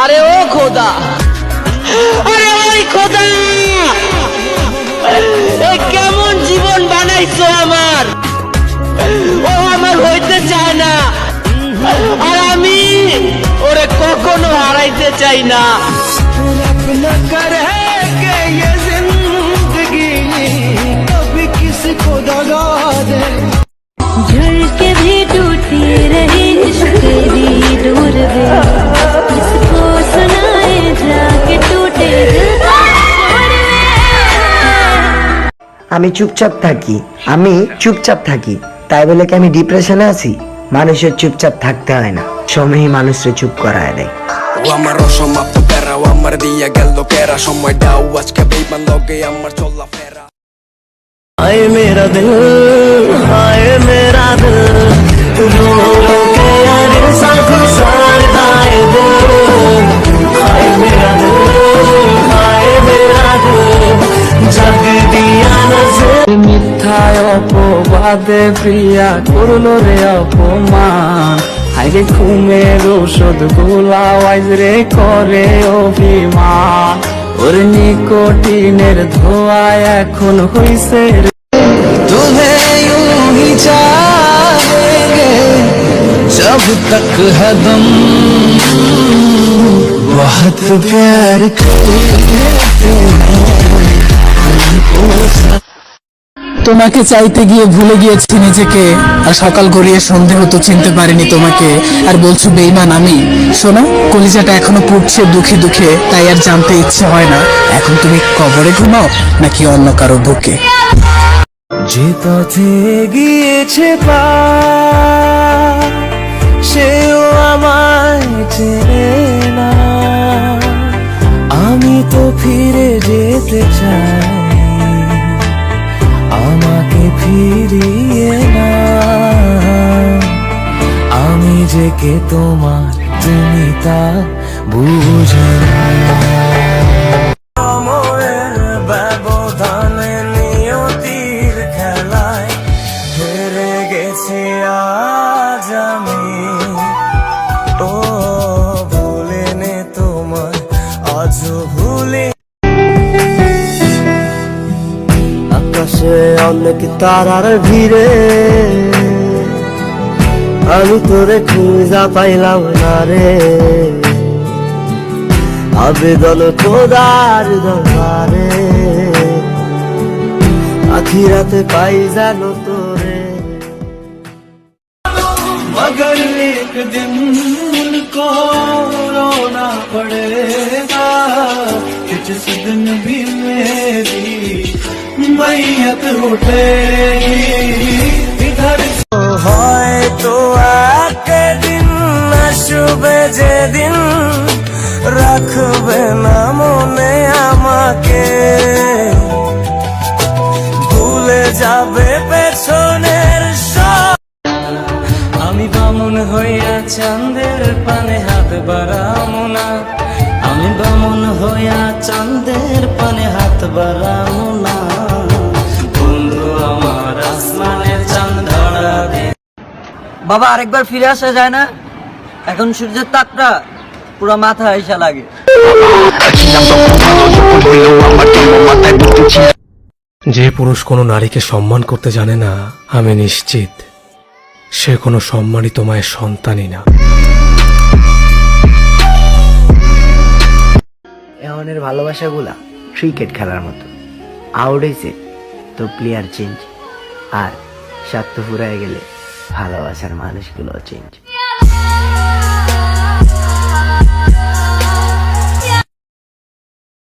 আরে ও খোদা, আরে ওই খোদা, এই কেমন জীবন বানাইছো আমার। ও আমার হইতে চায় না, আর আমি ওরে কখনো হারাইতে চাই না। झड़के भी टूटी रही इश्क तेरी दूर दे, इसको सुनाए जाके टूटे दिल का शोर আমি চুপচাপ থাকি তাই বলে কি আমি ডিপ্রেশনে আছি? মানুষের চুপচাপ থাকতে হয় না, সময়ই মানুষকে চুপ করায় দেয়। ও আমার অসমাপ্ত প্যারা, ও আমার দিয়া গেল কেরা, সময় দাও আজকে বেইমান লগে আমার চলা ফেরা। हाय मेरा दिल, हाय मेरा दिल, रो रो के यार साथ साथ आए दिल। हाय मेरा दिल, हाय मेरा दिल, जग दिया नजर। মিথ্যায় অপবাদে প্রিয়া করলো রে অপমান, হাইরে ঘুমের ওষুধ গোলাওয়াইজ রে করে অভিমান। ওর নিকোটিনের ধোঁয়ায় এখন হইছে तुम्हें यूं ही चाहेंगे जब तक है दम, बहुत प्यार करते তোমাকে চাইতে গিয়ে ভুলে গিয়েছি নিজেকে, আর সকাল গড়িয়ে সন্ধে হতো চিনতে পারিনি তোমাকে, আর বলছো বেঈমান আমি। শোনো, কলিজাটা এখনো পুড়ছে দুঃখে দুঃখে, তাই আর জানতে ইচ্ছে হয় না এখন তুমি কবরে ঘুমাও নাকি অন্য কারো বুকে। যে পথে গিয়েছে পা, সেও আমায় চেনে না। আমি তো ফিরে যেতে চাই, আমাকে ফিরিয়ে না। আমি যে কে তোমার, তুমি তা বুঝে না। সময়ের ব্যবধানে নিয়তির খেলায় হেরে গেছি আজ আমি। ও ভুলে নে তোমার, আজও ভুলে। আকাশে অনেক তারার ভিড়ে আমি তোরে খুঁজা পাইলাম না রে। আবেদন খোদার দরবারে, আখিরাতে পাই জানো তোরে। मगर एक दिन उनको रोना पड़ेगा कि जिस दिन भी मेरी मैयत उठेगी इधर। হয়তো একদিন আসবে যেদিন রাখবে না মনে আমাকে, ভুলে যাবে পেছনের সব। আমি বামুন হইয়া চাঁদের পানে হাত বাড়াবো না, আমি বামুন হইয়া চাঁদের পানে হাত বাড়াবো না। বন্ধু আমার আসমানের চাঁদ ধরা দে। বাবা আরেকবার ফিরে আসা যায় না? এখন সূর্যের তাপটা পুরো মাথা এসে লাগে। যে পুরুষ কোনো নারীকে সম্মান করতে জানে না, আমি নিশ্চিত সে কোনো সম্মানিত মায়ের সন্তানই না। এমনের ভালোবাসাগুলা ক্রিকেট খেলার মতো, আউট হয়েছে তো প্লেয়ার চেঞ্জ, আর স্বার্থ ফুরায় গেলে ভালোবাসার মানুষগুলো চেঞ্জ।